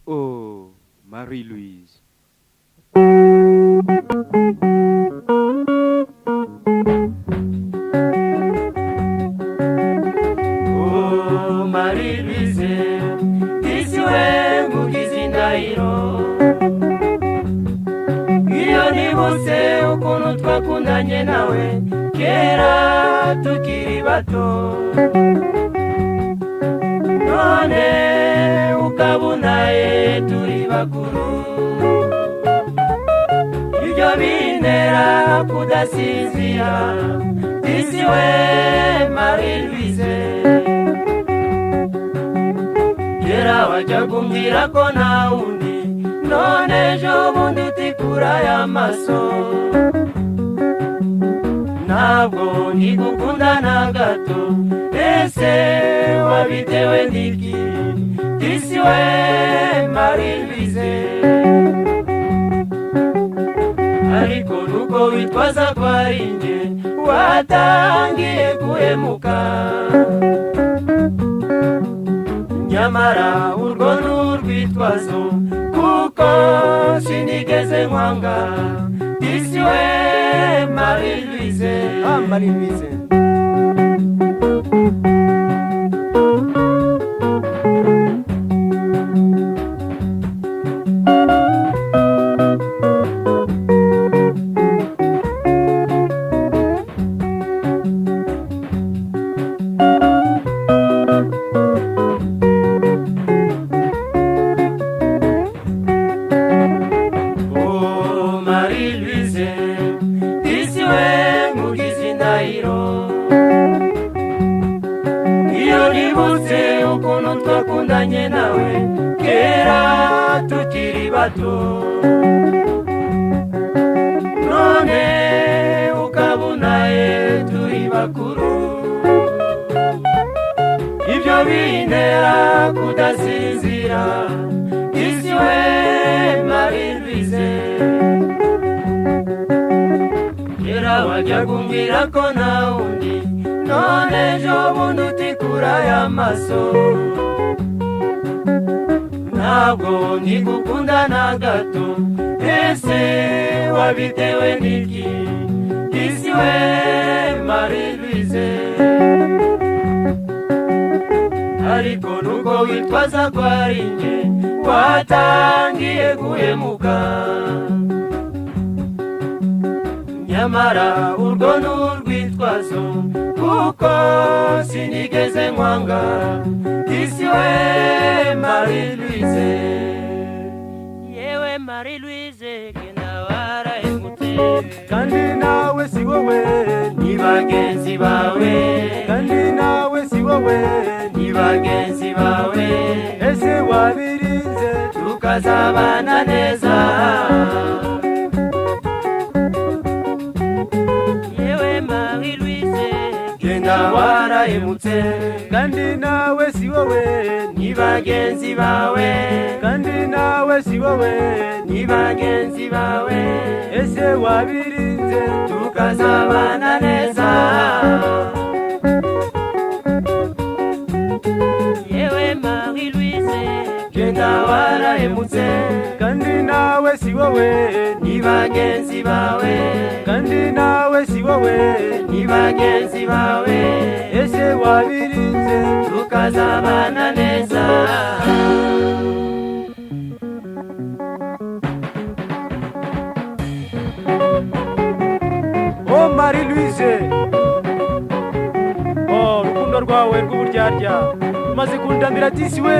Oh, Marie-Louise. Oh, Marie-Louise, isiwe mugize indahiro. Iyo nibutse ukuntu twakundanye nawe kera tukiri bato, none ukabunaye turi bakuru. Ibyo bintera kudasinzira, isiwe Marie-Louise. Kera wajya kumbwira ko nta wundi, none ejo bundi utikura y'amaso. Ntabwo ntigukunda na gato, ese wabitewe n'iki? Isiwe Marie-Louise. Ariko nuko witwaza ko ari njye watangiye guhemuka, nyamara urwo ni urwitwazo kuko sinigeze nkwanga. Isiwe Marie-Louise. Marie-Louise. Oh, Marie-Louise, isiwe mugize indahiro. Iyo nibutse ukuntu twakundanye nawe kera tukiri bato, none ukabunaye turi bakuru. Ibyo bintera kudasinzira, isiwe Marie-Louise. Kera wajya kumbwira ko nta wundi, none ejo bundi utikura y'amaso. Ntabwo ntigukunda na gato, ese wabitewe n'iki? Isiwe Marie-Louise. Ariko nuko witwaza ko ari njye watangiye guhemuka, nyamara urwo ni urwitwazo kuko sinigeze nkwanga. Isiwe Marie-Louise. Yewe Marie-Louise, genda warahemutse, Kandi nawe si wowe, ni bagenzi bawe. kandi nawe si wowe, Ni bagenzi bawe, ese wabirinze tukazabana neza. Yewe Marie-Louise, genda warahemutse, kandi nawe si wowe, ni bagenzi bawe. kandi nawe si wowe, Ni bagenzi bawe, ese wabirinze tukazabana neza. Yewe Marie-Louise, genda warahemutse, kandi nawe si wowe, ni bagenzi bawe. kandi nawe si wowe, Ni bagenzi bawe, ese wabirinze tukazabana neza. Oh Marie-Louise, oh urukundo rwawe rw'uburyarya rumaze kundamira disi we.